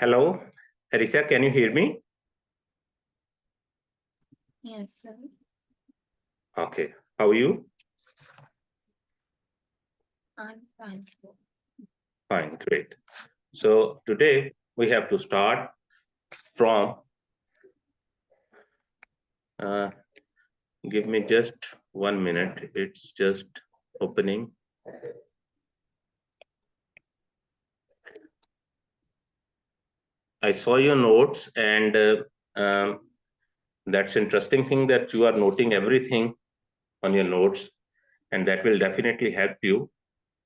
Hello, Harshyaa, can you hear me? Yes, sir. Okay, how are you? I'm fine. Fine, great. So today we have to start from, uh, give me just 1 minute, it's just opening. I saw your notes and that's interesting thing that you are noting everything on your notes, and that will definitely help you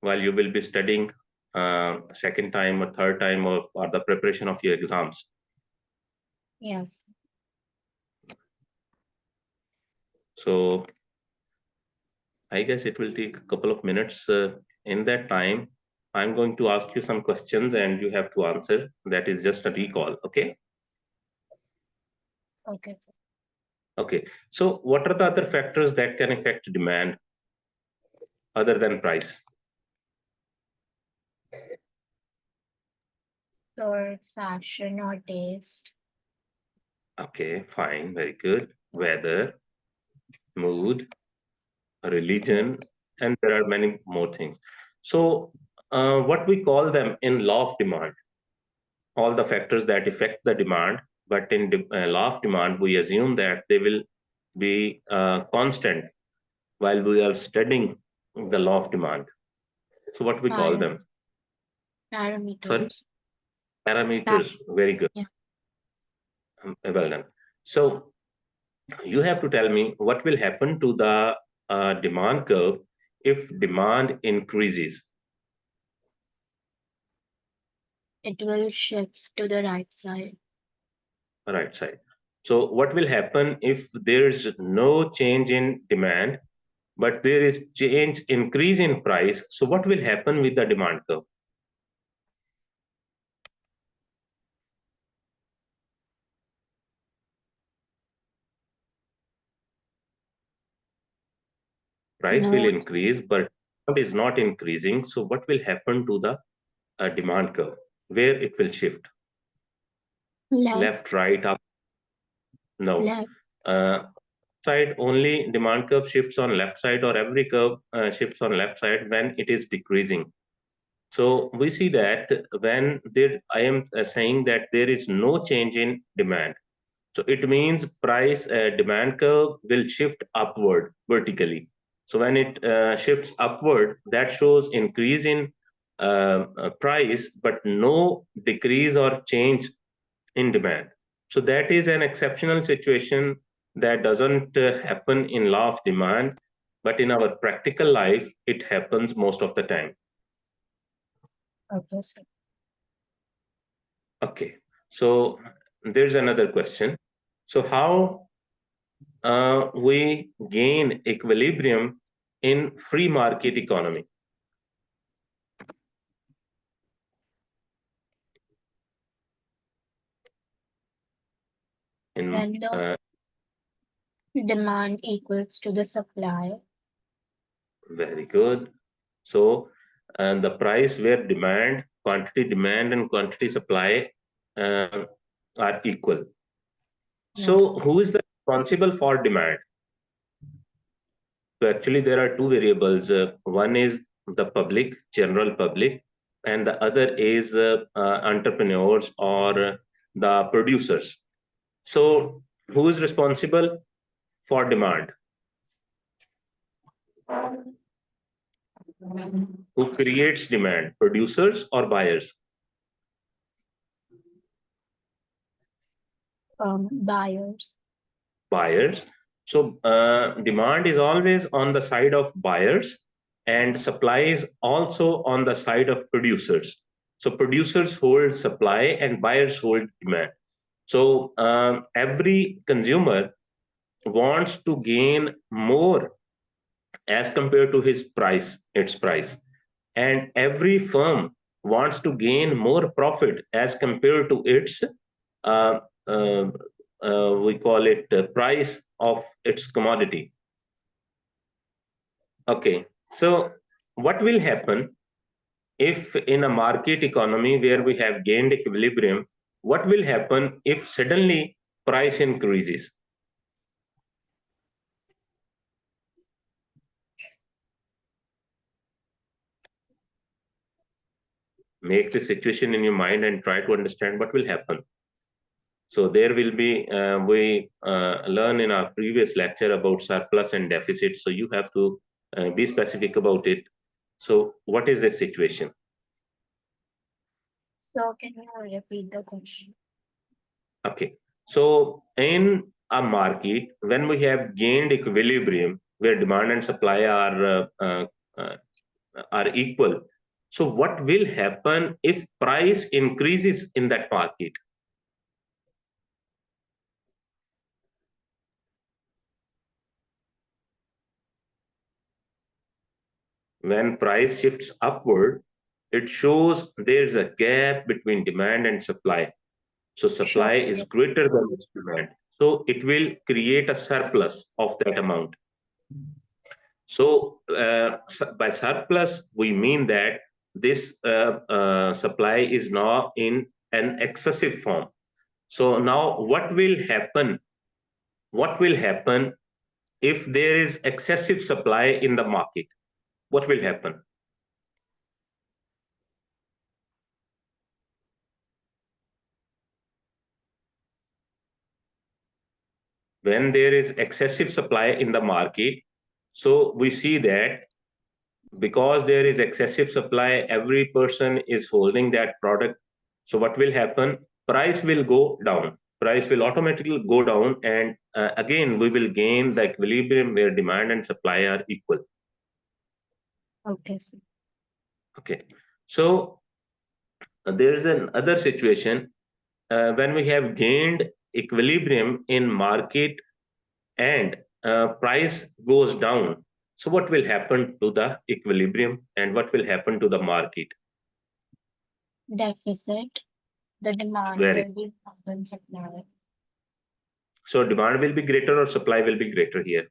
while you will be studying second time or third time or the preparation of your exams. Yes. So I guess it will take a couple of minutes. In that time, I'm going to ask you some questions and you have to answer. That is just a recall, okay? Okay, sir. Okay, so what are the other factors that can affect demand other than price? So fashion or taste. Okay, fine, very good. Weather, mood, religion, and there are many more things. So what we call them in law of demand, all the factors that affect the demand, but in law of demand, we assume that they will be constant while we are studying the law of demand. So what we call Param them? Sorry? parameters. Pa- Parameters. Very good. yeah. Well done. So you have to tell me what will happen to the demand curve if demand increases. It will shift to the right side. Right side. So what will happen if there's no change in demand, but there is change increase in price? So what will happen with the demand curve? Price will More increase, but demand is not increasing. So what will happen to the demand curve? Where it will shift? left, Left, right, up? No. left. Uh, Side only demand curve shifts on left side, or every curve shifts on left side when it is decreasing. So we see that when there, I am saying that there is no change in demand. So it means price demand curve will shift upward vertically. So when it shifts upward, that shows increase in price, but no decrease or change in demand. So that is an exceptional situation that doesn't happen in law of demand, but in our practical life, it happens most of the time. Okay, sir. Okay, so there's another question. So how we gain equilibrium in free market economy? In When the demand equals to the supply. Very good. So, and the price where demand and quantity supply uh, are equal. Yes. So, who is the responsible for demand? So, actually, there are two variables. One is the public, general public, and the other is entrepreneurs or the producers. So, who is responsible for demand? Who creates demand? Producers or buyers? Buyers. Buyers. So demand is always on the side of buyers, and supply is also on the side of producers. So producers hold supply and buyers hold demand. So every consumer wants to gain more as compared to its price, and every firm wants to gain more profit as compared to its uh, uh, we call it price of its commodity. Okay, so what will happen if in a market economy where we have gained equilibrium, what will happen if suddenly price increases? Make the situation in your mind and try to understand what will happen. So there will be, we learn in our previous lecture about surplus and deficit. So you have to be specific about it. So what is the situation? So can you repeat the question? Okay. So in a market, when we have gained equilibrium, where demand and supply are equal, so what will happen if price increases in that market? When price shifts upward, it shows there's a gap between demand and supply. So Sure. supply is greater than its demand. So it will create a surplus of that amount. So by surplus, we mean that this supply is now in an excessive form. So now what will happen? What will happen if there is excessive supply in the market? What will happen? When there is excessive supply in the market, so we see that because there is excessive supply, every person is holding that product. So what will happen? Price will go down. Price will automatically go down, and again we will gain the equilibrium where demand and supply are equal. Okay. Okay. So there is another situation when we have gained equilibrium in market and price goes down. So what will happen to the equilibrium and what will happen to the market? Deficit. The demand Very. will be more than supply. So demand will be greater or supply will be greater here?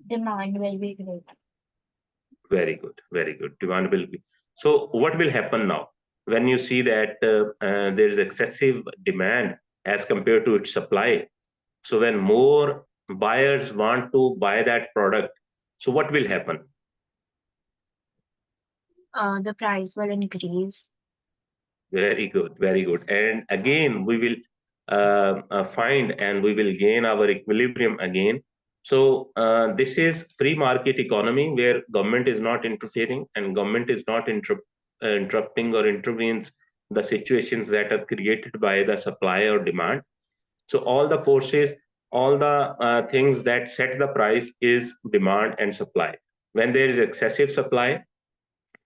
Demand will be greater. Very good, very good. Demand will be. So what will happen now when you see that there is excessive demand as compared to its supply? So when more buyers want to buy that product, so what will happen? The price will increase. Very good, very good. And again, we will find and we will gain our equilibrium again. So this is free market economy where government is not interfering and government is not interrupting or intervenes the situations that are created by the supply or demand. So all the forces, all the things that set the price is demand and supply. When there is excessive supply,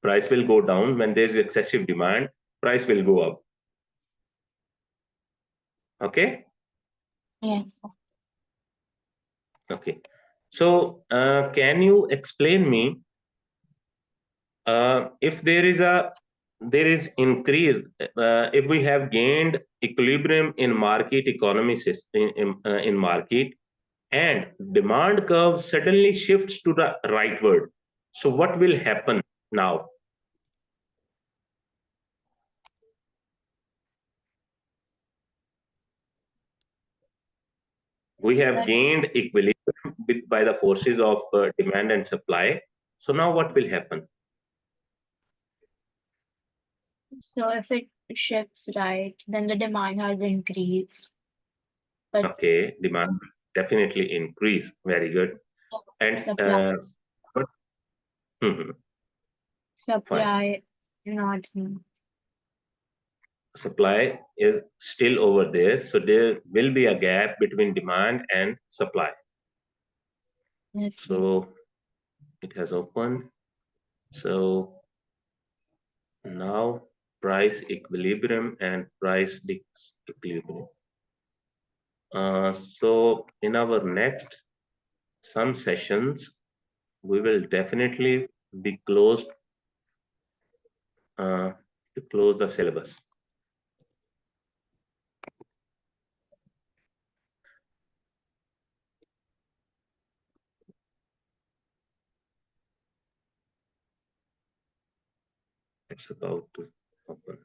price will go down. When there is excessive demand, price will go up. Okay. Yes. Okay. So can you explain me if there is increase if we have gained equilibrium in market economy system in market and demand curve suddenly shifts to the rightward. So what will happen now? We have But gained equilibrium by the forces of demand and supply. So now what will happen? so if it shifts right, then the demand has increased. But Okay, demand will definitely increase. Very good. And supply what? Mhm. Fine. supply not Supply is still over there, so there will be a gap between demand and supply. yes. So it has opened. So now price equilibrium and price equilibrium. So in our next some sessions, we will definitely be closed to close the syllabus. It's about to open.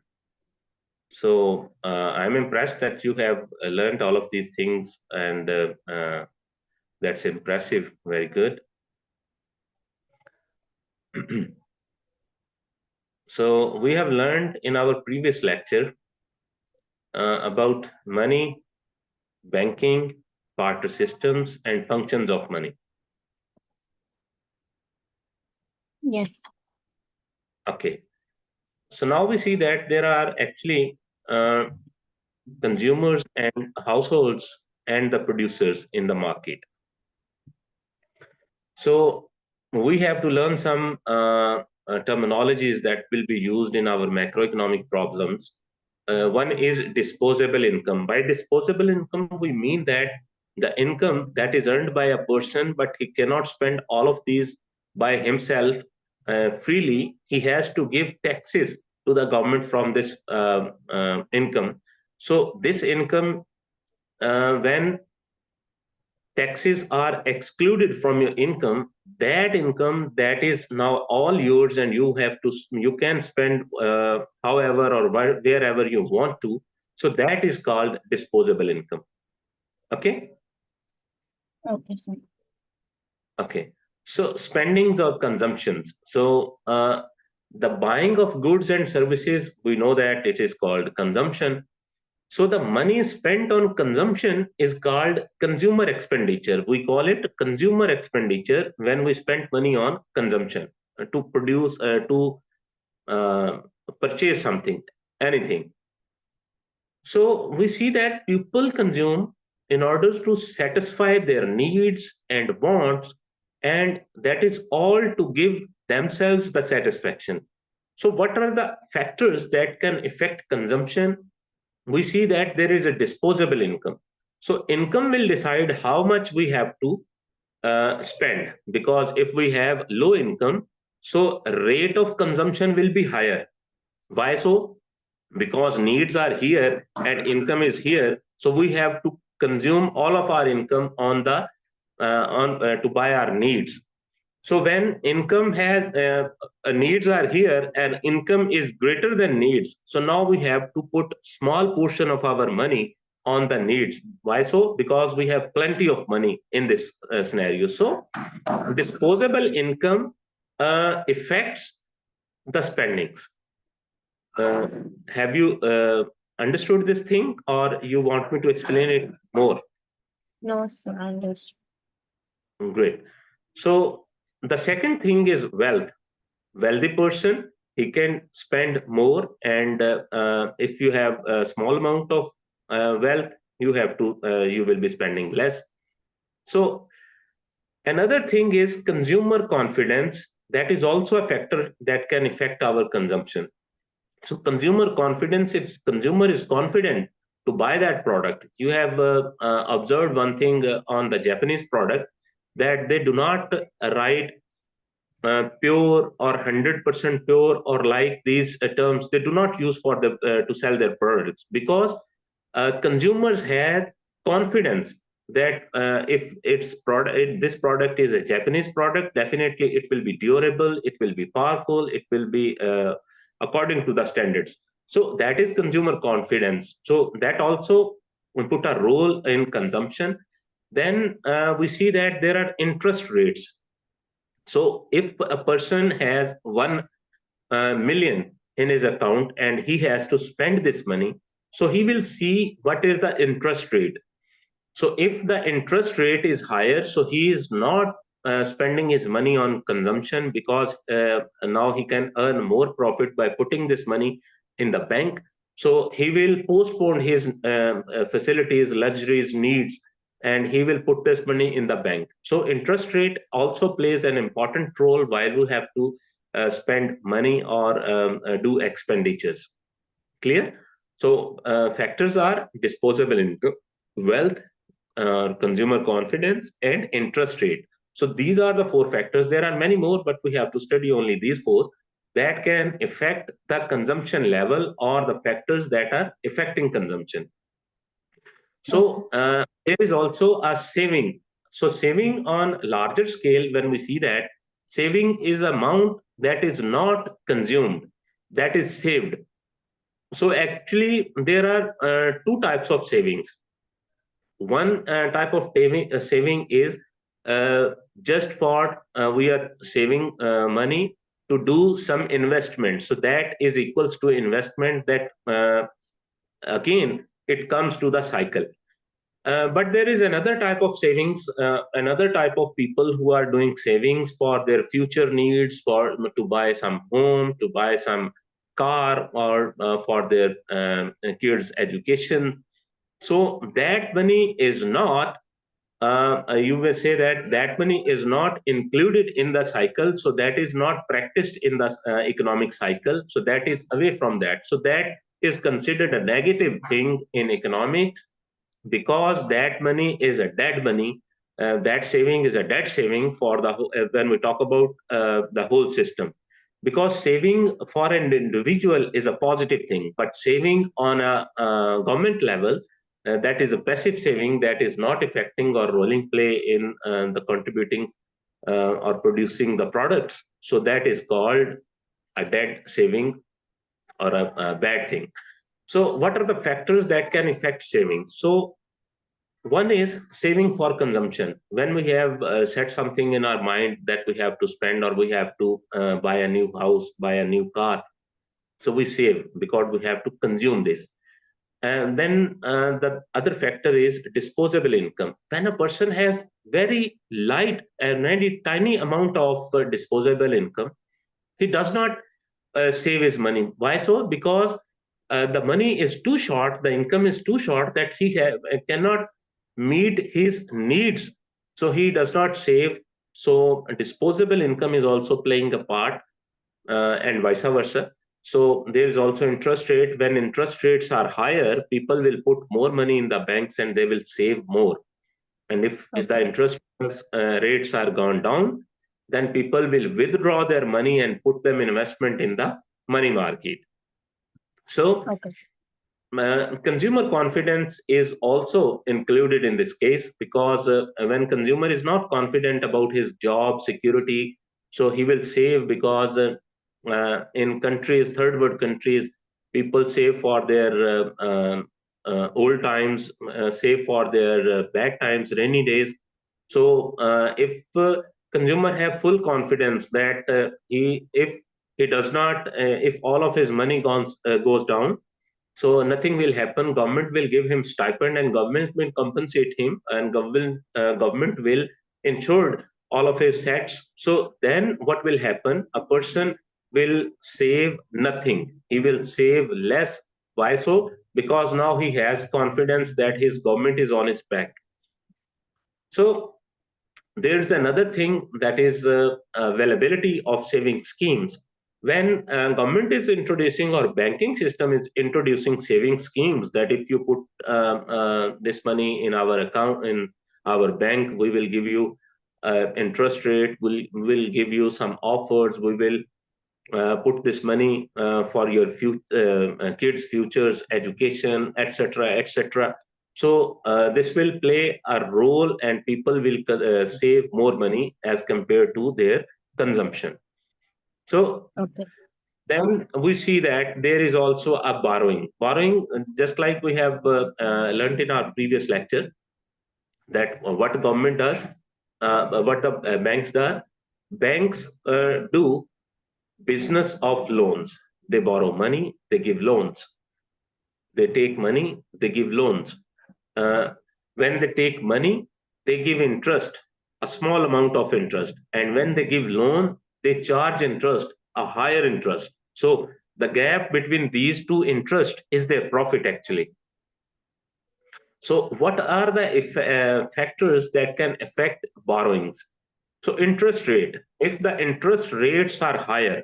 So I'm impressed that you have learned all of these things, and that's impressive. Very good. So we have learned in our previous lecture about money, banking, barter systems, and functions of money. Yes. Okay. So now we see that there are actually consumers and households and the producers in the market. So we have to learn some terminologies that will be used in our macroeconomic problems. One is disposable income. By disposable income, we mean that the income that is earned by a person, but he cannot spend all of these by himself freely. He has to give taxes to the government from this income. So this income, when taxes are excluded from your income, that income that is now all yours, and you can spend however or wherever you want to. So that is called disposable income. Okay. Okay, sir. Okay. So spendings or consumptions. So the buying of goods and services, we know that it is called consumption. So the money spent on consumption is called consumer expenditure. We call it consumer expenditure when we spend money on consumption to produce, to uh, purchase something, anything. So we see that people consume in order to satisfy their needs and wants, and that is all to give themselves the satisfaction. So, what are the factors that can affect consumption? We see that there is a disposable income. So income will decide how much we have to spend, because if we have low income, so rate of consumption will be higher. Why so? Because needs are here and income is here, so we have to consume all of our income on the on to buy our needs. So when income has needs are here and income is greater than needs, so now we have to put small portion of our money on the needs. Why so? Because we have plenty of money in this scenario. So disposable income affects the spendings. Uh, have you understood this thing, or you want me to explain it more? No, sir, understood. Great. So the second thing is wealth. Wealthy person, he can spend more, and if you have a small amount of wealth, you will be spending less. So another thing is consumer confidence. That is also a factor that can affect our consumption. So consumer confidence, if consumer is confident to buy that product, you have observed one thing on the Japanese product, that they do not write pure or 100% pure, or like these terms they do not use for the to sell their products, because consumers had confidence that if this product is a Japanese product, definitely it will be durable, it will be powerful, it will be according to the standards. So that is consumer confidence. So that also put a role in consumption. Then we see that there are interest rates. So if a person has 1 million in his account and he has to spend this money, so he will see what is the interest rate. So if the interest rate is higher, so he is not spending his money on consumption, because now he can earn more profit by putting this money in the bank. So he will postpone his facilities, luxuries, needs, and he will put this money in the bank. So interest rate also plays an important role while we have to spend money or do expenditures. Clear? So factors are disposable income, wealth, consumer confidence, and interest rate. So these are the four factors. There are many more, but we have to study only these four that can affect the consumption level, or the factors that are affecting consumption. Okay. So there is also a saving. So saving on larger scale, when we see that saving is amount that is not consumed, that is saved. So actually, there are two types of savings. One type of saving is just for we are saving money to do some investment. So that is equals to investment that again it comes to the cycle. But there is another type of savings, another type of people who are doing savings for their future needs, for to buy some home, to buy some car, or for their kids' education. So that money is not, you may say that that money is not included in the cycle. So that is not practiced in the economic cycle. So that is away from that. So that is considered a negative thing in economics, because that money is a dead money. That saving is a dead saving for the when we talk about the whole system. Because saving for an individual is a positive thing, but saving on a government level, that is a passive saving that is not affecting or rolling play in the contributing or producing the products. So that is called a dead saving, or a bad thing. So what are the factors that can affect saving? So one is saving for consumption. When we have set something in our mind that we have to spend, or we have to buy a new house, buy a new car, so we save because we have to consume this. And then the other factor is disposable income. When a person has very light and very tiny amount of disposable income, he does not save his money. Why so? Because the money is too short, the income is too short, that he cannot meet his needs. So he does not save. So disposable income is also playing a part, and vice versa. So there is also interest rate. When interest rates are higher, people will put more money in the banks and they will save more. And if the Okay. interest rates are gone down, then people will withdraw their money and put them investment in the money market. So Okay. consumer confidence is also included in this case, because when consumer is not confident about his job security, so he will save, because in countries, third world countries, people save for their old times, save for their bad times, rainy days. So if consumer have full confidence that he if he does not if all of his money goes down, so nothing will happen. Government will give him stipend, and government will compensate him, and government will insure all of his sets. So then what will happen? A person will save nothing. He will save less. Why so? Because now he has confidence that his government is on his back. So there's another thing, that is availability of saving schemes. When government is introducing, or banking system is introducing saving schemes, that if you put this money in our account, in our bank, we will give you interest rate, will give you some offers, we will put this money for your kids futures education, etc., etc. So this will play a role, and people will save more money as compared to their consumption. So Okay. then we see that there is also a borrowing, just like we have learned in our previous lecture, that what government does, what the banks does. Banks do business of loans. They borrow money, they give loans. They take money, they give loans. Uh, when they take money, they give interest, a small amount of interest. And when they give loan, they charge interest, a higher interest. So the gap between these two interest is their profit actually. So what are the factors that can affect borrowings? So interest rate. If the interest rates are higher,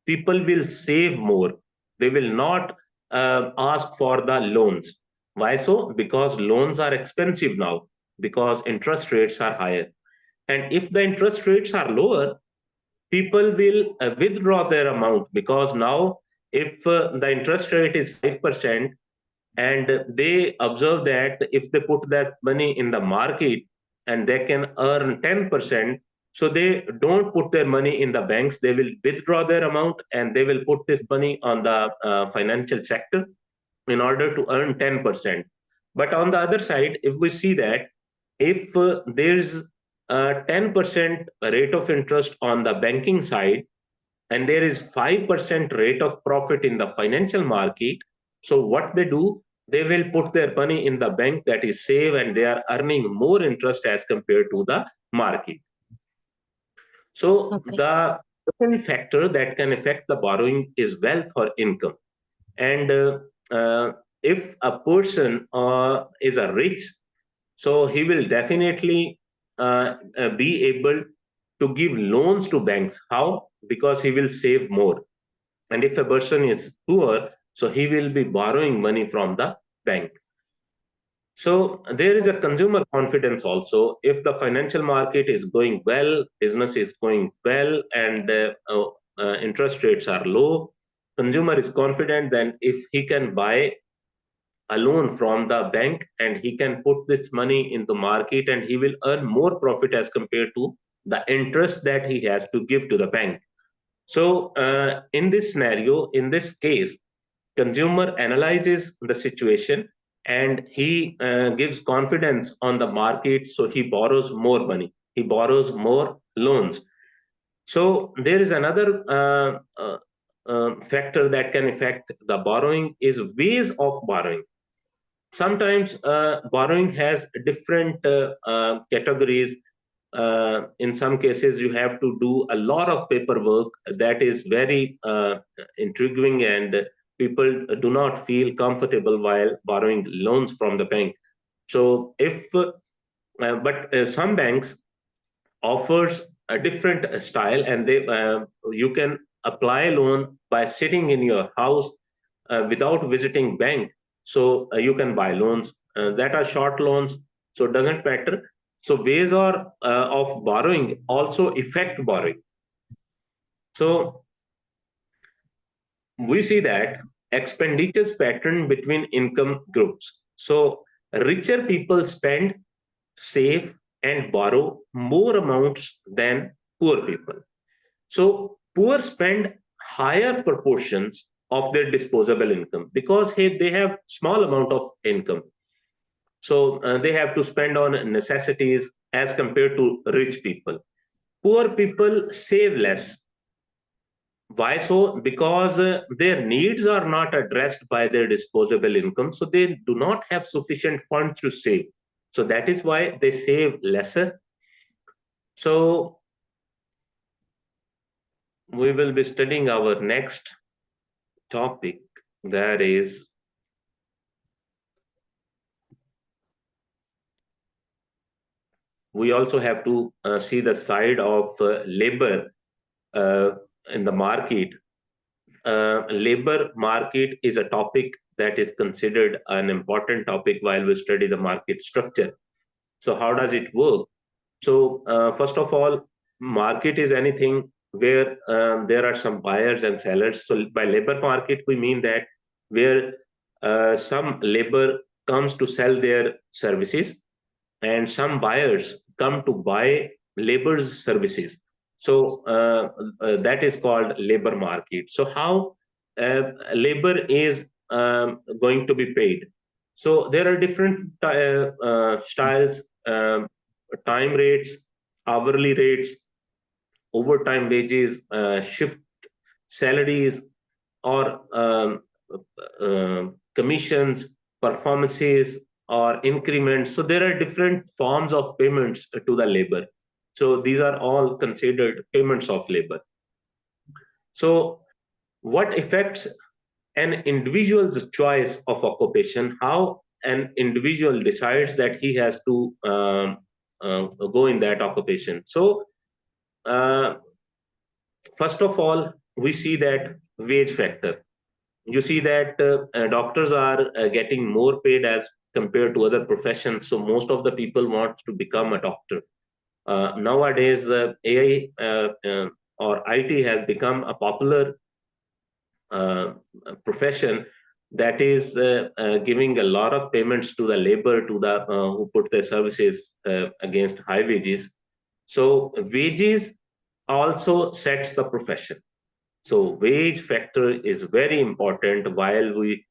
people will save more. They will not ask for the loans. Why so? Because loans are expensive now, because interest rates are higher. And if the interest rates are lower, people will withdraw their amount, because now if the interest rate is 5%, and they observe that if they put that money in the market and they can earn 10%, So they don't put their money in the banks. They will withdraw their amount and they will put this money on the financial sector in order to earn 10%. But on the other side, if we see that if there's a 10% rate of interest on the banking side and there is 5% rate of profit in the financial market, so what they do, they will put their money in the bank, that is safe, and they are earning more interest as compared to the market. So Okay. the second factor that can affect the borrowing is wealth or income. And if a person is a rich, so he will definitely be able to give loans to banks. How? Because he will save more. And if a person is poor, so he will be borrowing money from the bank. So there is a consumer confidence also. If the financial market is going well, business is going well, and interest rates are low, consumer is confident. Then if he can buy a loan from the bank and he can put this money in the market, and he will earn more profit as compared to the interest that he has to give to the bank. So in this scenario, in this case, consumer analyzes the situation and he gives confidence on the market, so he borrows more money, he borrows more loans. So there is another factor that can affect the borrowing is ways of borrowing. Sometimes borrowing has different categories. In some cases, you have to do a lot of paperwork that is very intriguing, and people do not feel comfortable while borrowing loans from the bank. So, if but some banks offers a different style, and they you can apply a loan by sitting in your house without visiting bank. So you can buy loans that are short loans, so it doesn't matter. So ways are of borrowing also affect borrowing. So we see that expenditures pattern between income groups. So richer people spend, save, and borrow more amounts than poor people. So poor spend higher proportions of their disposable income because hey, they have small amount of income. So they have to spend on necessities as compared to rich people. Poor people save less. Why so? Because their needs are not addressed by their disposable income. So they do not have sufficient funds to save. So that is why they save lesser. So we will be studying our next topic, that is we also have to see the side of labor uh, in the market. Labor market is a topic that is considered an important topic while we study the market structure. So how does it work? So first of all, market is anything where there are some buyers and sellers. So by labor market, we mean that where some labor comes to sell their services and some buyers come to buy labor's services. So that is called labor market. So how labor is going to be paid? So there are different styles, time rates, hourly rates, overtime wages, shift salaries, or commissions, performances, or increments. So there are different forms of payments to the labor. So these are all considered payments of labor. So what affects an individual's choice of occupation? How an individual decides that he has to go in that occupation? So uh, first of all, we see that wage factor. You see that doctors are getting more paid as compared to other professions. So most of the people want to become a doctor. Nowadays, AI or IT has become a popular uh, profession that is giving a lot of payments to the labor, to the who put their services against high wages. So wages also sets the profession. So wage factor is very important while we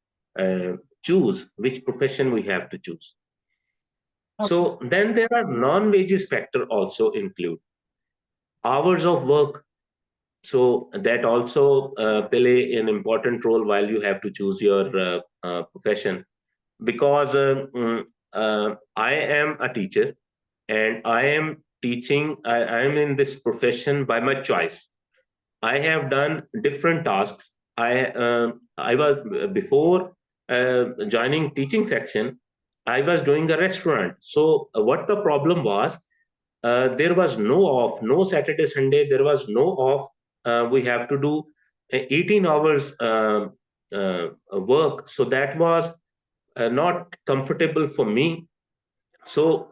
choose which profession we have to choose. Okay. So then there are non-wages factor also include hours of work. So that also play an important role while you have to choose your profession. Because I am a teacher and I am teaching, I am in this profession by my choice. I have done different tasks. I was before joining teaching section. I was doing a restaurant. So what the problem was, there was no off, no Saturday Sunday. There was no off. We have to do 18 hours work. So that was not comfortable for me. So,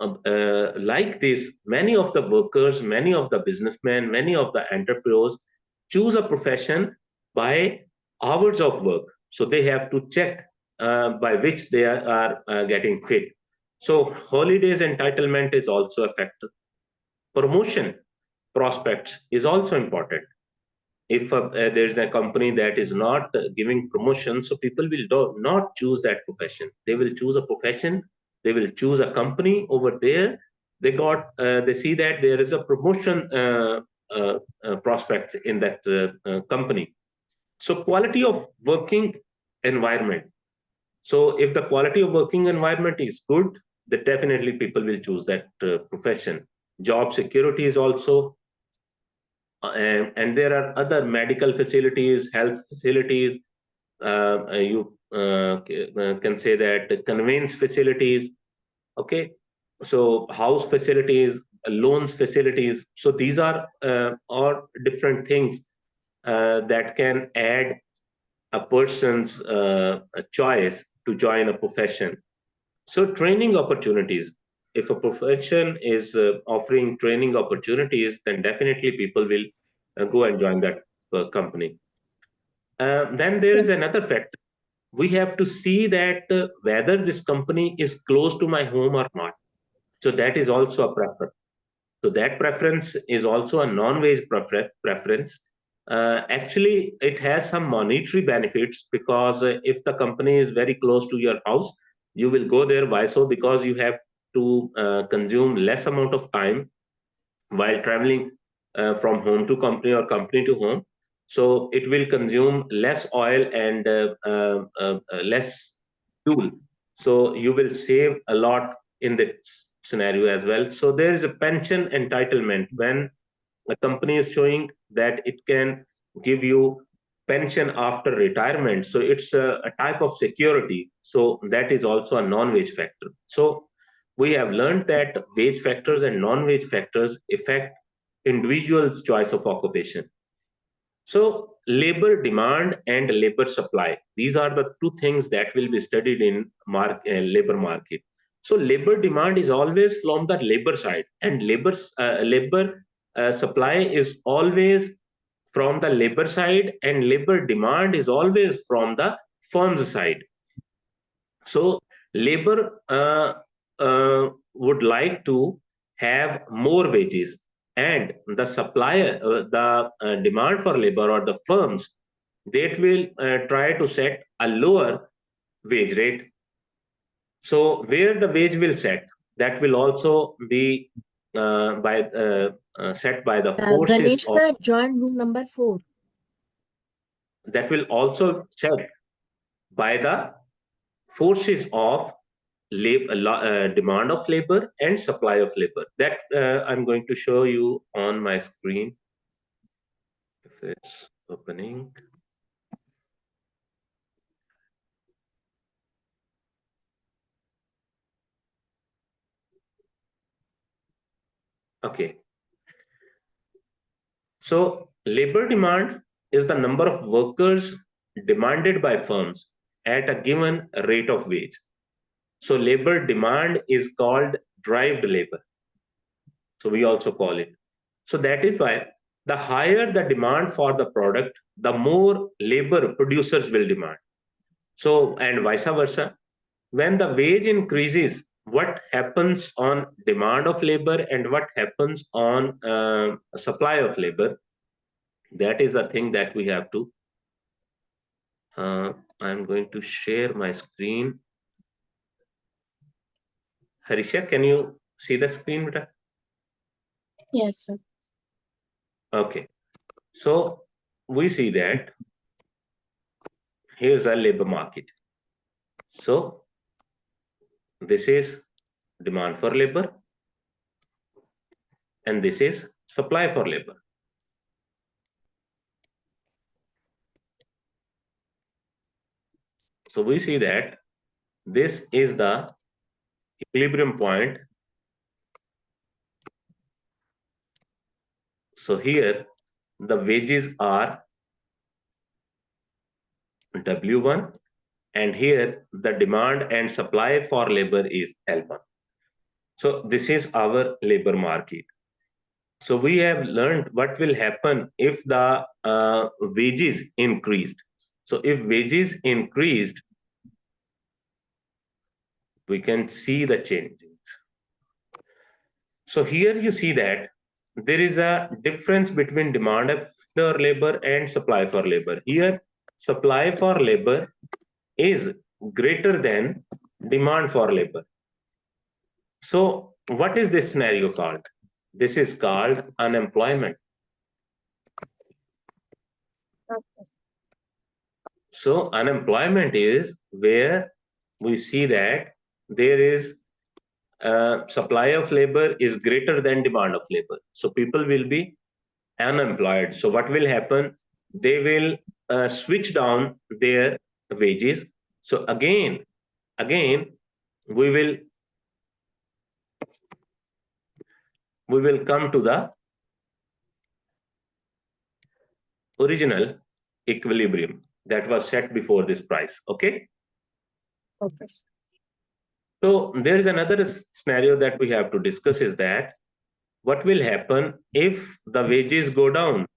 like this, many of the workers, many of the businessmen, many of the entrepreneurs choose a profession by hours of work. So they have to check by which they are getting fit. So holidays entitlement is also a factor. Promotion prospects is also important. If there's a company that is not giving promotion, so people will not choose that profession. They will choose a profession, they will choose a company over there. They see that there is a promotion prospect in that company. So quality of working environment. So if the quality of working environment is good, then definitely people will choose that profession. Job security is also, and there are other medical facilities, health facilities. You can say that conveyance facilities. Okay, so house facilities, loans facilities. So these are all different things that can add a person's a choice to join a profession. So training opportunities. If a profession is offering training opportunities, then definitely people will go and join that company. Then there is another factor. We have to see that whether this company is close to my home or not. So that is also a preference. So that preference is also a non-wage preference. Actually, it has some monetary benefits because if the company is very close to your house, you will go there. Why so? Because you have to consume less amount of time while traveling from home to company or company to home. So it will consume less oil and less fuel. So you will save a lot in this scenario as well. So there is a pension entitlement when a company is showing that it can give you pension after retirement. So it's a type of security. So that is also a non-wage factor. So we have learned that wage factors and non-wage factors affect individuals' choice of occupation. So labor demand and labor supply, these are the two things that will be studied in labor market. So labor demand is always from the labor side, and labor supply is always from the labor side, and labor demand is always from the firm's side. So labor would like to have more wages, and the supplier, the demand for labor or the firms, that will try to set a lower wage rate. So where the wage will set, that will also be set by the forces Ganesh of, sir, join room number 4. that will also set by the forces of demand of labor and supply of labor. That I'm going to show you on my screen if it's opening. Okay. So labor demand is the number of workers demanded by firms at a given rate of wage. So labor demand is called derived labor. So we also call it. So that is why the higher the demand for the product, the more labor producers will demand. So, and vice versa. When the wage increases, what happens on demand of labor and what happens on supply of labor. That is a thing that we have to. I'm going to share my screen. Harshyaa, can you see the screen, beta? Yes, sir. Okay. So we see that here's a labor market. So this is demand for labor and this is supply for labor. So we see that this is the equilibrium point. So here the wages are W1 and here the demand and supply for labor is L1. So this is our labor market. So we have learned what will happen if the wages increased. So if wages increased, we can see the changes. So here you see that there is a difference between demand for labor and supply for labor. Here, supply for labor is greater than demand for labor. So what is this scenario called? This is called unemployment. Okay. So unemployment is where we see that there is supply of labor is greater than demand of labor. So people will be unemployed. So what will happen? They will switch down their wages. So again, we will come to the original equilibrium that was set before this price. Okay. Okay. So there is another scenario that we have to discuss is that what will happen if the wages go down?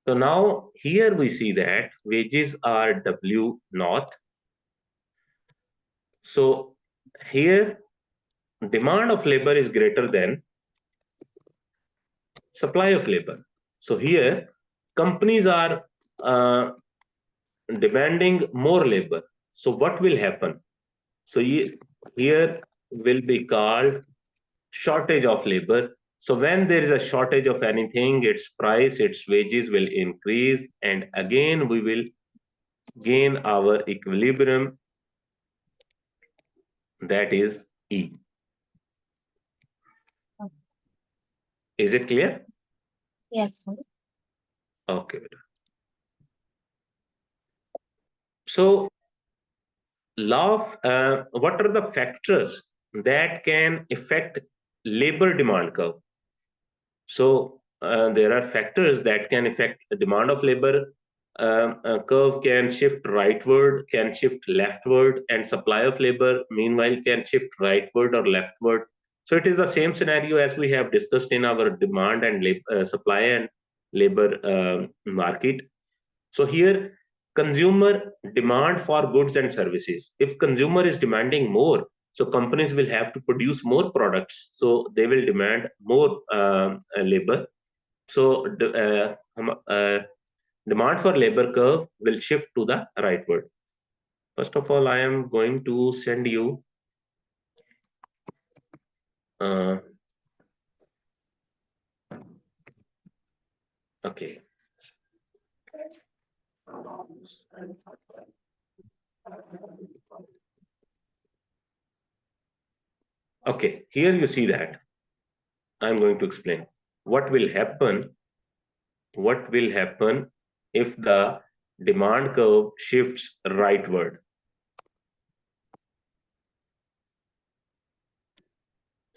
So now here we see that wages are W naught. So here demand of labor is greater than supply of labor. So here companies are demanding more labor. So what will happen? So here will be called shortage of labor. So when there is a shortage of anything, its price, its wages will increase, and again we will gain our equilibrium, that is E. Is it clear? Yes, sir. Okay. So what are the factors that can affect labor demand curve? So there are factors that can affect the demand of labor. Curve can shift rightward, can shift leftward, and supply of labor, meanwhile, can shift rightward or leftward. So it is the same scenario as we have discussed in our demand and supply and labor market. So here, consumer demand for goods and services. If consumer is demanding more, so companies will have to produce more products. So they will demand more labor. So demand for labor curve will shift to the rightward. First of all, I am going to send you okay. Okay, here you see that. I'm going to explain what will happen if the demand curve shifts rightward.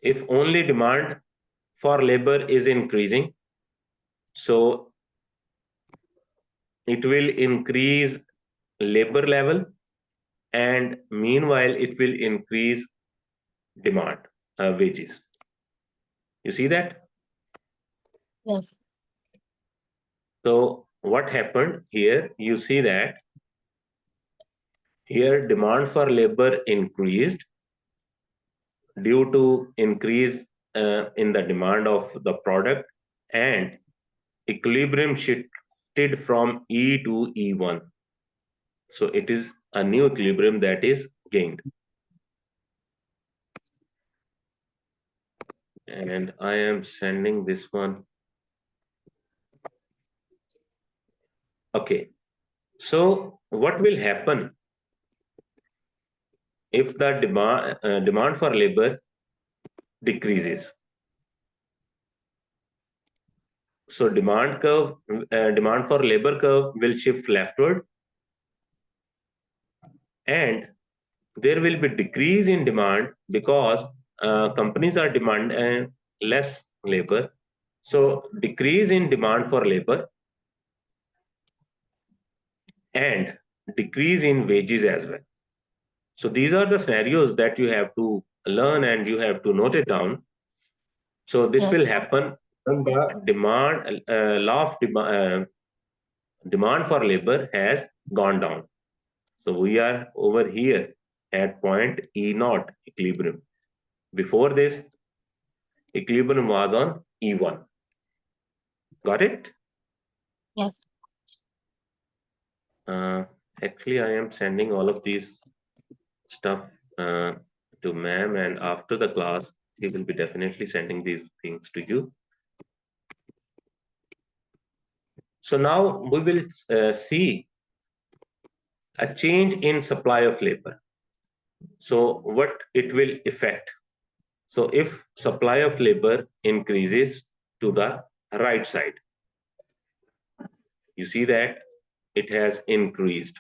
If only demand for labor is increasing, so it will increase labor level, and meanwhile it will increase demand wages. You see that? Yes. So what happened here? You see that here demand for labor increased, due to increase in the demand of the product, and equilibrium shifted from E to E1. So it is a new equilibrium that is gained. And I am sending this one. Okay. So what will happen if the demand for labor decreases? So demand for labor curve will shift leftward, and there will be decrease in demand because companies are demanding less labor. So decrease in demand for labor and decrease in wages as well. So these are the scenarios that you have to learn and you have to note it down. So this will happen when the demand for labor has gone down. So we are over here at point E naught equilibrium. Before this, equilibrium was on E1. Got it? Yes. Actually, I am sending all of these stuff to ma'am, and after the class, he will be definitely sending these things to you. So now we will see a change in supply of labor. So what it will affect? So if supply of labor increases to the right side, you see that it has increased.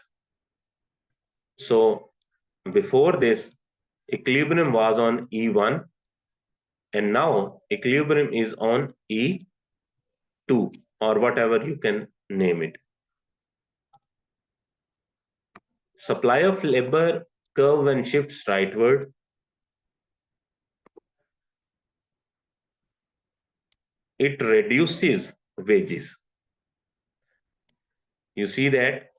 So before this, equilibrium was on E1, and now equilibrium is on E2, or whatever you can name it. Supply of labor curve when shifts rightward, it reduces wages. You see that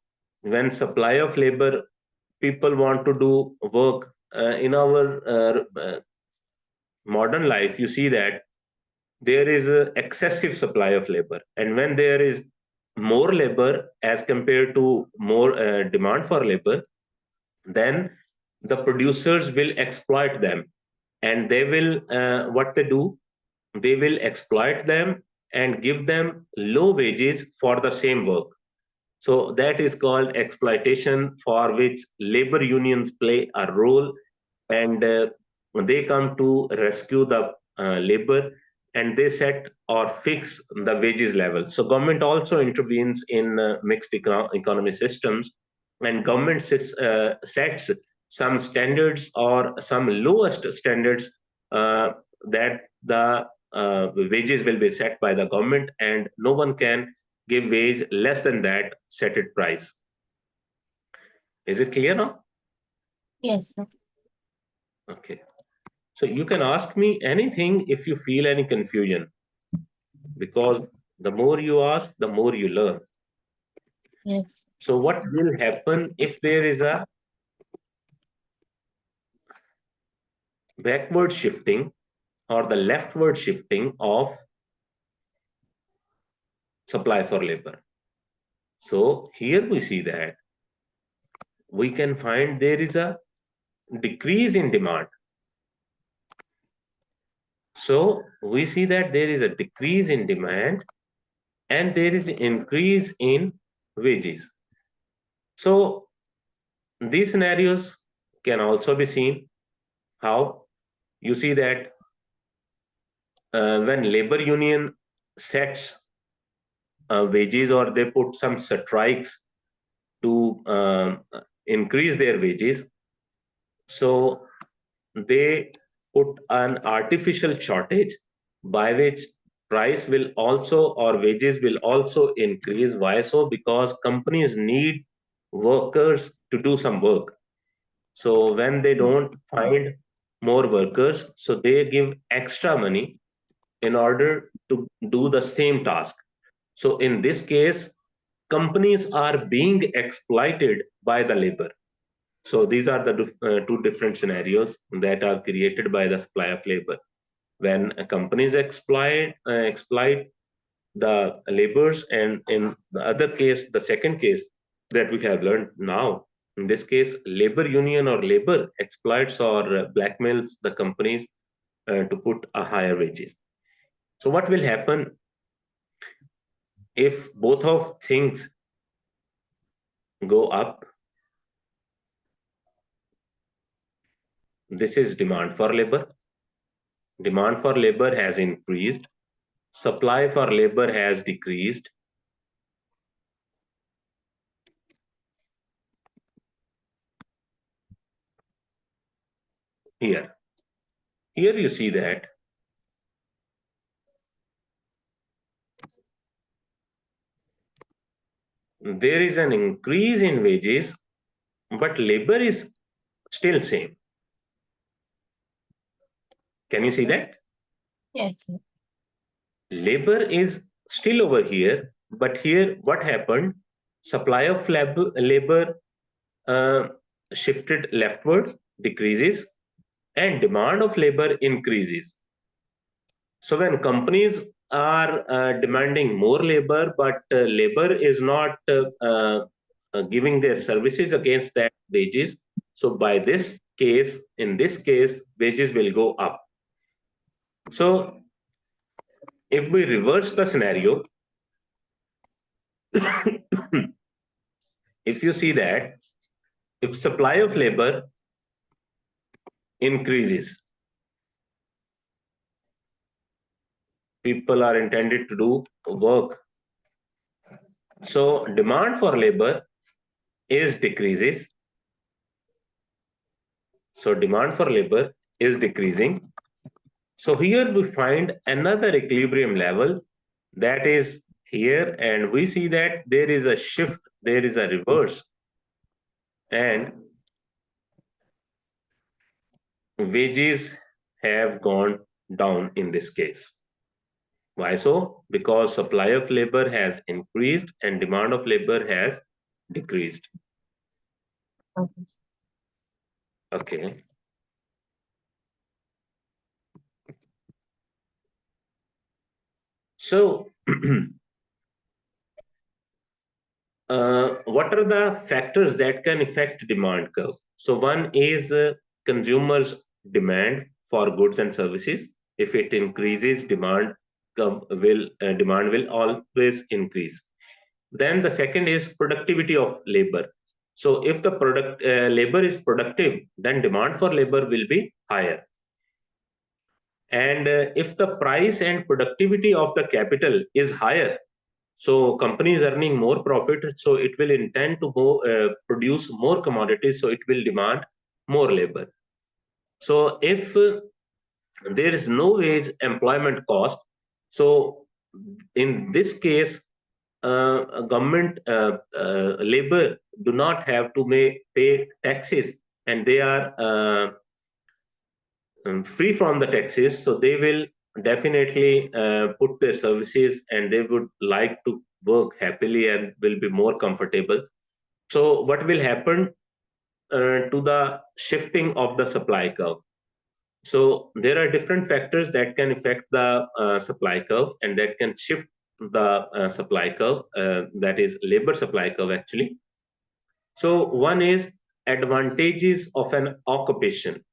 when supply of labor, people want to do work in our modern life, you see that there is an excessive supply of labor. And when there is more labor as compared to more demand for labor, then the producers will exploit them. And they will, what they do, they will exploit them and give them low wages for the same work. So that is called exploitation, for which labor unions play a role, and they come to rescue the labor, and they set or fix the wages level. So government also intervenes in mixed economy systems, and government sets some standards or some lowest standards that the wages will be set by the government, and no one can give wage less than that set it price. Is it clear now? Yes, sir. Okay. So you can ask me anything if you feel any confusion, because the more you ask, the more you learn. Yes. So what will happen if there is a backward shifting or the leftward shifting of supply for labor? So here we see that we can find there is a decrease in demand. So we see that there is a decrease in demand and there is an increase in wages. So these scenarios can also be seen how you see that when labor union sets wages, or they put some strikes to increase their wages, so they put an artificial shortage by which price will also, or wages will also increase. Why so? Because companies need workers to do some work. So when they don't find more workers, so they give extra money in order to do the same task. So in this case, companies are being exploited by the labor. So these are the two different scenarios that are created by the supply of labor. When companies exploit the laborers, and in the other case, the second case that we have learned now, in this case, labor union or labor exploits or blackmails the companies to put a higher wages. So what will happen if both of things go up? This is demand for labor. Demand for labor has increased. Supply for labor has decreased. Here you see that there is an increase in wages, but labor is still same. Can you see that? Yes. Labor is still over here, but here what happened? Supply of labor uh, shifted leftward, decreases, and demand of labor increases. So when companies are demanding more labor, but labor is not giving their services against that wages, so by this case, in this case, wages will go up. So if we reverse the scenario, if you see that if supply of labor increases, people are intended to do work. So demand for labor is decreases. So demand for labor is decreasing. So here we find another equilibrium level that is here, and we see that there is a shift, there is a reverse, and wages have gone down in this case. Why so? Because supply of labor has increased and demand of labor has decreased. Okay. Okay. So, what are the factors that can affect demand curve? So, one is consumers' demand for goods and services. If it increases, demand will always increase. Then the second is productivity of labor. So, if the labor is productive, then demand for labor will be higher. And if the price and productivity of the capital is higher, so company is earning more profit, so it will intend to produce more commodities, so it will demand more labor. So if there is no wage employment cost, so in this case, government labor do not have to pay taxes, and they are free from the taxes, so they will definitely put their services, and they would like to work happily and will be more comfortable. So what will happen to the shifting of the supply curve? So there are different factors that can affect the supply curve and that can shift the supply curve, that is labor supply curve actually. So one is advantages of an occupation.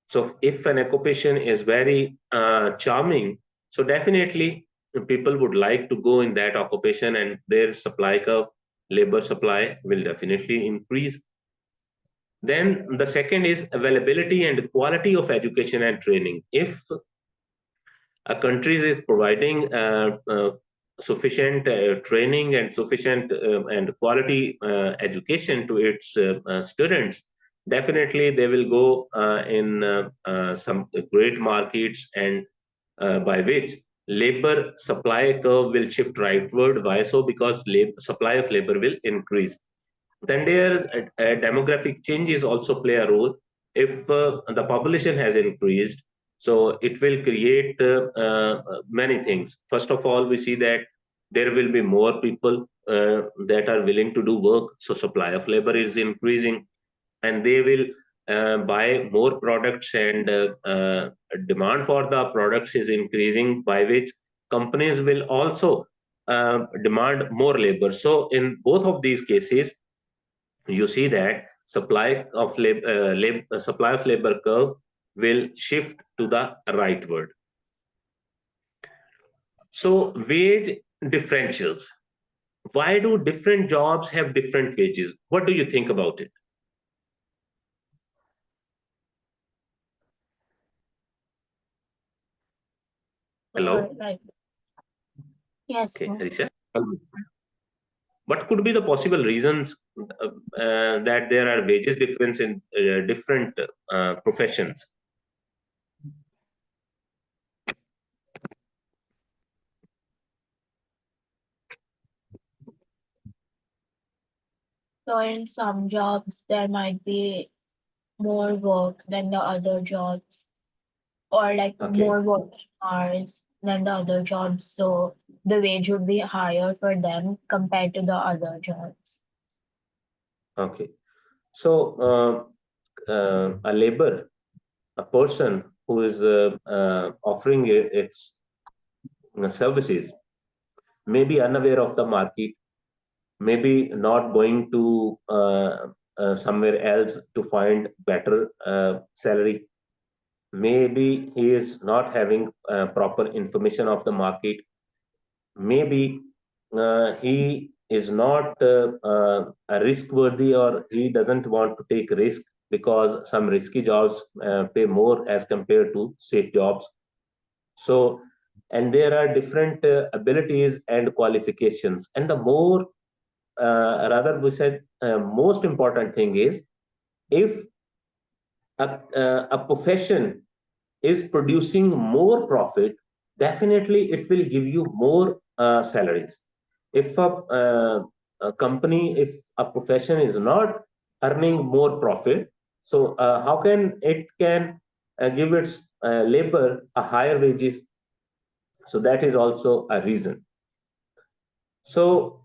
So if an occupation is very charming, so definitely people would like to go in that occupation, and their supply curve, labor supply will definitely increase. Then the second is availability and quality of education and training. If a country is providing sufficient training and sufficient and quality education to its students, definitely they will go in some great markets, and by which labor supply curve will shift rightward. Why so? Because supply of labor will increase. Then there demographic changes also play a role. If the population has increased, so it will create many things. First of all, we see that there will be more people that are willing to do work, so supply of labor is increasing. and they will buy more products, and demand for the products is increasing, by which companies will also demand more labor. So in both of these cases, you see that supply of labor curve will shift to the rightward. So wage differentials. Why do different jobs have different wages? What do you think about it? Hello? Right. Yes, Okay, sir. Harisha. What could be the possible reasons that there are wages difference in different professions? So in some jobs, there might be more work than the other jobs, or like Okay, more working hours than the other jobs. So the wage would be higher for them compared to the other jobs. okay. So a person who is offering its services may be unaware of the market, maybe not going to somewhere else to find better salary. Maybe he is not having proper information of the market. Maybe he is not risk worthy, or he doesn't want to take risk because some risky jobs pay more as compared to safe jobs. So, and there are different abilities and qualifications, and the more rather we said most important thing is, if a profession is producing more profit, definitely it will give you more salaries. If a company, if a profession is not earning more profit, so how can it can give its labor a higher wages? So that is also a reason. So,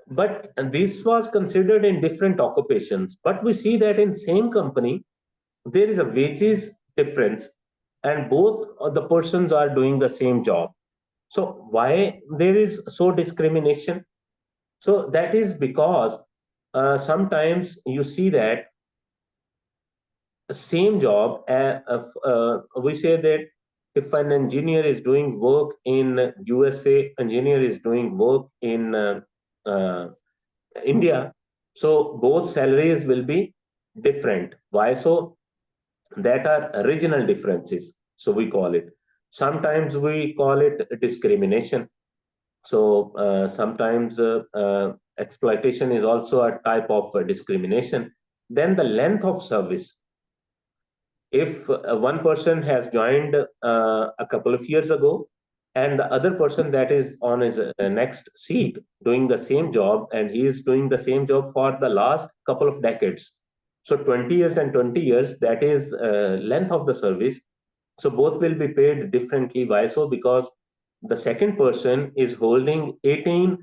but this was considered in different occupations, but we see that in same company there is a wages difference, and both of the persons are doing the same job. So why there is so discrimination? So that is because sometimes you see that same job, we say that if an engineer is doing work in USA, engineer is doing work in uh, India, so both salaries will be different. Why so? That are regional differences, so we call it. Sometimes we call it discrimination. So sometimes exploitation is also a type of discrimination. Then the length of service. If one person has joined a couple of years ago, and the other person that is on his next seat doing the same job, and he is doing the same job for the last couple of decades, so 20 years and 20 years, that is length of the service. So both will be paid differently. Why so? Because the second person is holding 18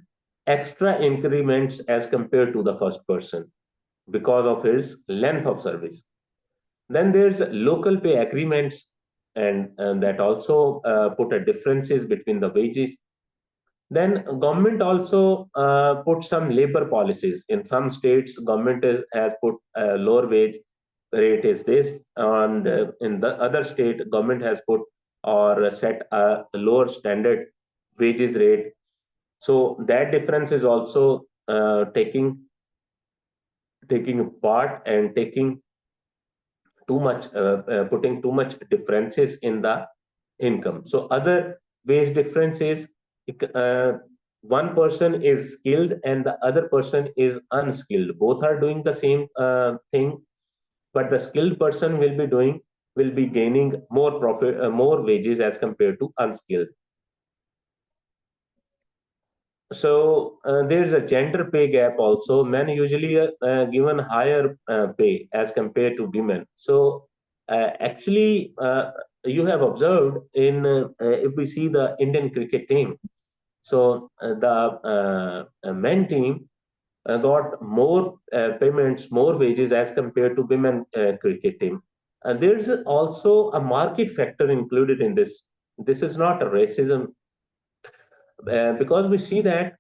extra increments as compared to the first person because of his length of service. Then there's local pay agreements, and that also put a differences between the wages. Then government also put some labor policies. In some states, government has put lower wage rate is this, and in the other state, government has put or set a lower standard wages rate. So that difference is also taking part and taking too much putting too much differences in the income. So other wage difference is uh, one person is skilled and the other person is unskilled. Both are doing the same thing, but the skilled person will be gaining more profit, more wages as compared to unskilled. So there's a gender pay gap also. Men usually given higher pay as compared to women. So actually, you have observed in if we see the Indian cricket team. So the men team, got more payments, more wages as compared to women cricket team. And there's also a market factor included in this. This is not a racism, because we see that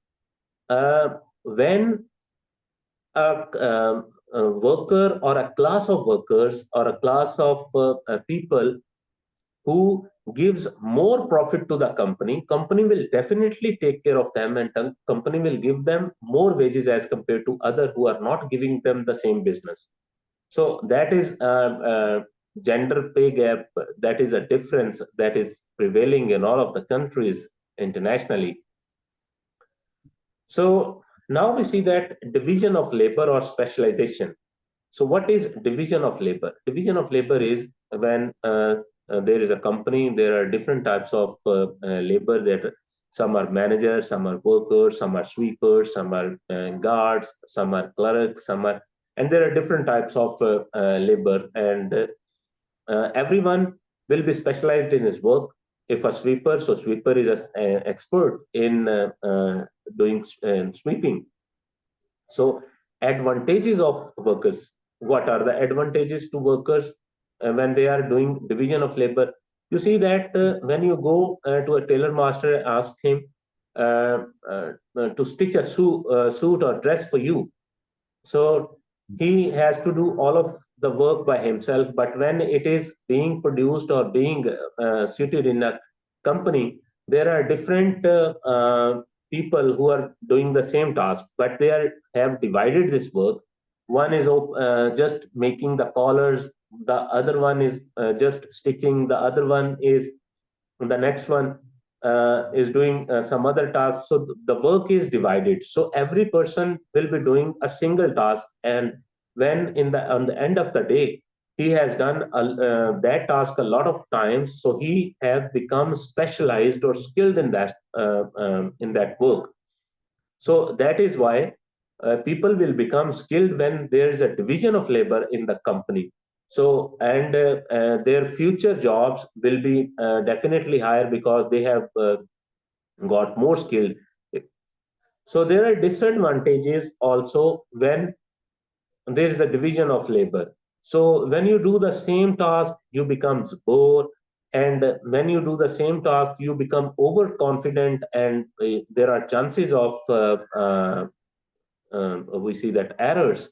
when a worker or a class of workers or a class of people who gives more profit to the company will definitely take care of them, and company will give them more wages as compared to other who are not giving them the same business. So that is gender pay gap. That is a difference that is prevailing in all of the countries internationally. So now we see that division of labor or specialization. So what is division of labor? Division of labor is when there is a company, there are different types of labor. That some are managers, some are workers, some are sweepers, some are guards, some are clerks, some are, and there are different types of labor, and everyone will be specialized in his work. If a sweeper, so sweeper is an expert in doing sweeping. So advantages of workers. What are the advantages to workers when they are doing division of labor? You see that when you go to a tailor master and ask him to stitch a suit or dress for you, so he has to do all of the work by himself. But when it is being produced or being suited in a company, there are different people who are doing the same task, but have divided this work. One is just making the collars, the other one is just stitching, the other one is, the next one is doing some other tasks. So the work is divided. So every person will be doing a single task, and when on the end of the day, he has done that task a lot of times. So he have become specialized or skilled in that work. So that is why people will become skilled when there is a division of labor in the company. So, and their future jobs will be definitely higher because they have got more skilled. So there are disadvantages also when there is a division of labor. So when you do the same task, you become bored. And when you do the same task, you become overconfident, and there are chances of we see that errors.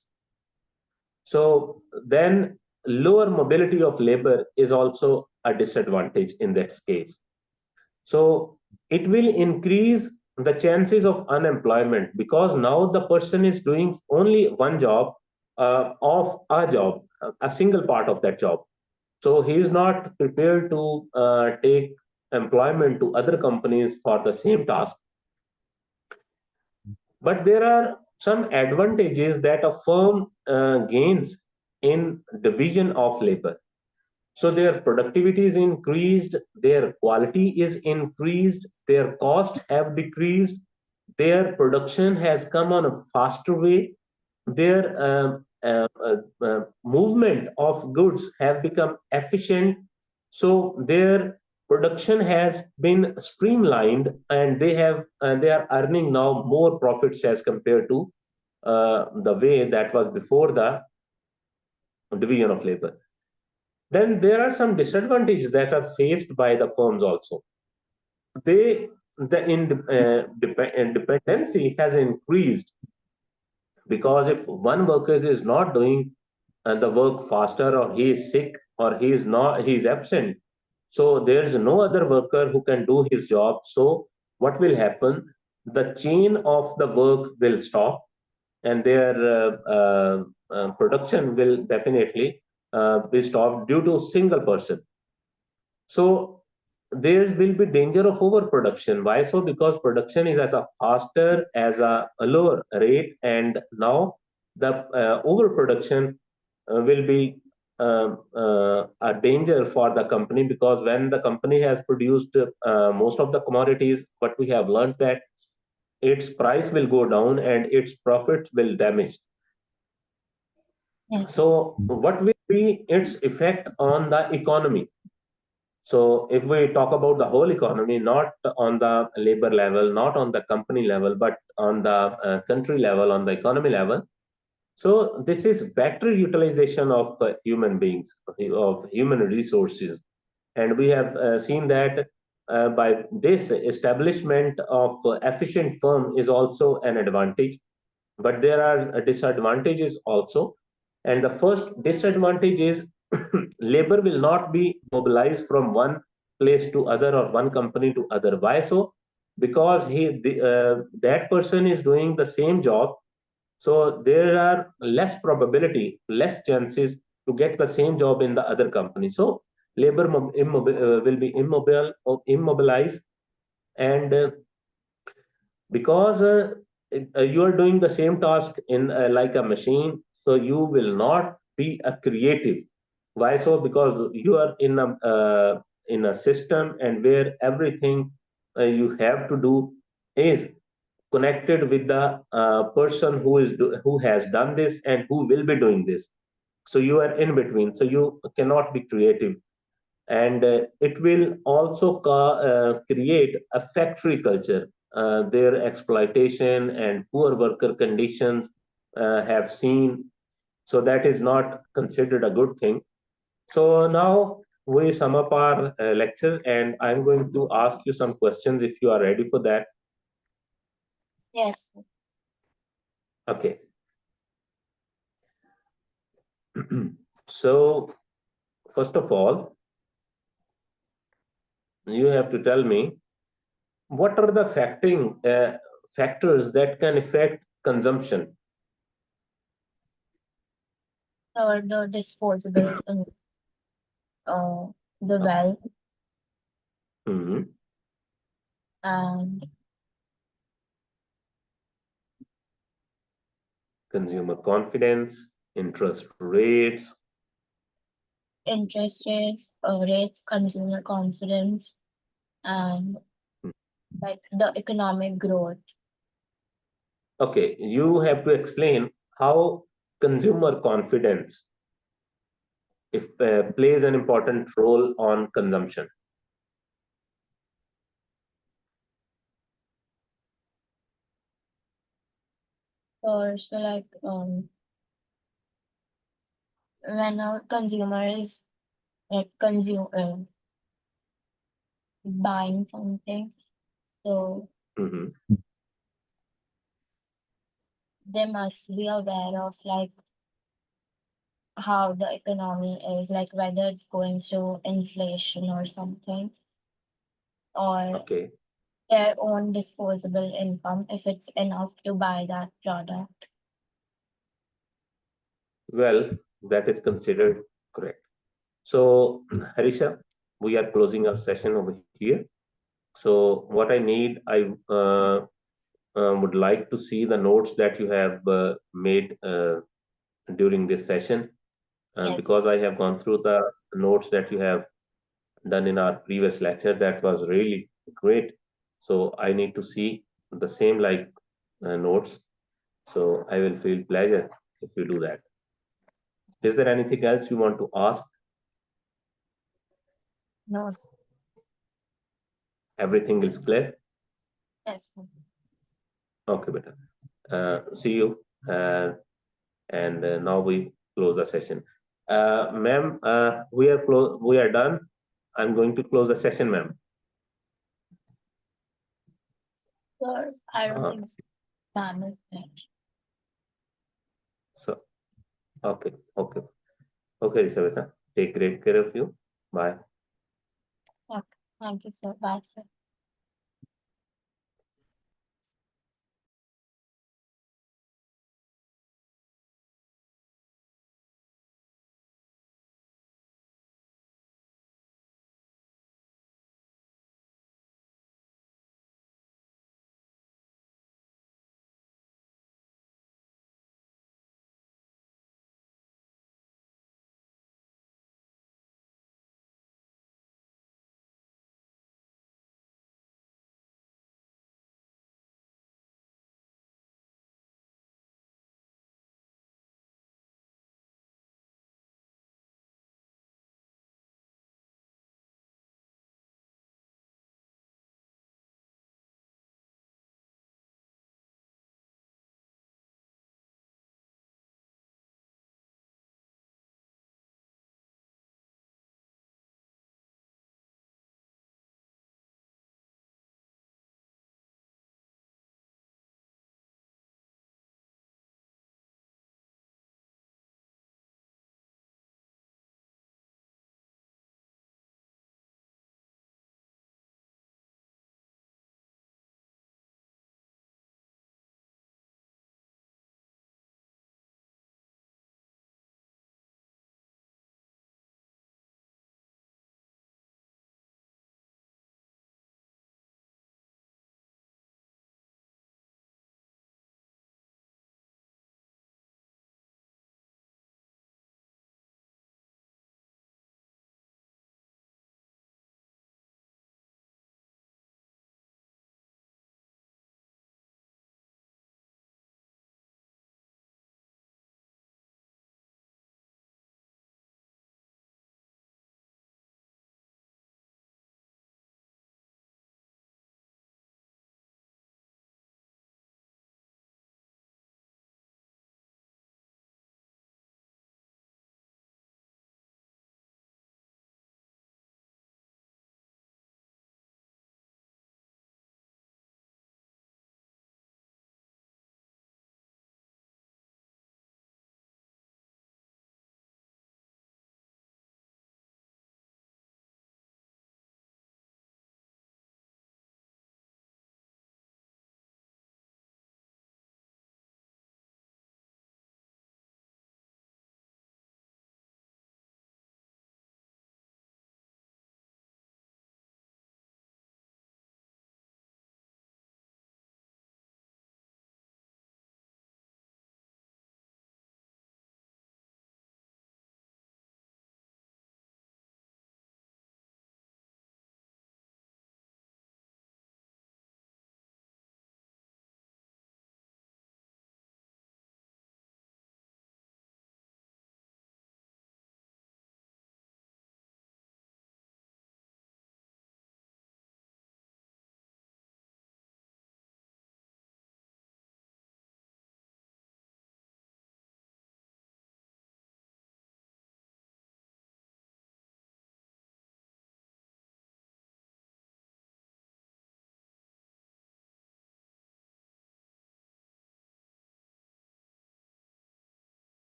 So then lower mobility of labor is also a disadvantage in that case. So it will increase the chances of unemployment because now the person is doing only one job of a job, a single part of that job. So he is not prepared to take employment to other companies for the same task. But there are some advantages that a firm gains in division of labor. So their productivity is increased, their quality is increased, their costs have decreased, their production has come on a faster way, their movement of goods have become efficient. So their production has been streamlined, and they are earning now more profits as compared to the way that was before the division of labor. Then there are some disadvantages that are faced by the firms also. The dependency has increased because if one worker is not doing the work faster, or he is sick, or he is absent, so there's no other worker who can do his job. So what will happen? The chain of the work will stop, and their production will definitely be stopped due to single person. So there will be danger of overproduction. Why so? Because production is as a faster, as a lower rate, and now the overproduction will be a danger for the company, because when the company has produced most of the commodities, what we have learned that its price will go down and its profits will damage. Yes. So what will be its effect on the economy? So if we talk about the whole economy, not on the labor level, not on the company level, but on the country level, on the economy level, so this is better utilization of human beings, of human resources. And we have seen that by this establishment of efficient firm is also an advantage, but there are disadvantages also. And the first disadvantage is labor will not be mobilized from one place to other or one company to other. Why so? Because that person is doing the same job, so there are less probability, less chances to get the same job in the other company. So labor will be immobile or immobilized, and because you are doing the same task in like a machine, so you will not be a creative. Why so? Because you are in a system, and where everything you have to do is connected with the person who has done this and who will be doing this. So you are in between, so you cannot be creative. And it will also create a factory culture. Their exploitation and poor worker conditions have seen, so that is not considered a good thing. So now we sum up our lecture, and I'm going to ask you some questions if you are ready for that. Yes. Okay. So first of all, you have to tell me what are the factors that can affect consumption. Or the disposable, uh, the wealth Mhm. and Consumer confidence, interest rates. interest rates, consumer confidence, and like the economic growth. Okay, you have to explain how consumer confidence if plays an important role on consumption. So like when a consumer is like buying something, so Mhm. they must be aware of like how the economy is, like whether it's going through inflation or something, or Okay, their own disposable income if it's enough to buy that product. well, that is considered correct. So, Harisha, we are closing our session over here. So, what I need, I would like to see the notes that you have made during this session, Yes. because I have gone through the notes that you have done in our previous lecture. That was really great. So, I need to see the same like notes. So, I will feel pleasure if you do that. Is there anything else you want to ask? No. Everything is clear? Yes. Okay, better. See you. And now we close the session. Ma'am, we are done. I'm going to close the session, ma'am. Sure. I don't Uh, think Sam is there. so, okay, okay. Okay, Elisabetta. Take great care of you. Bye. Okay. Thank you, sir. Bye, sir.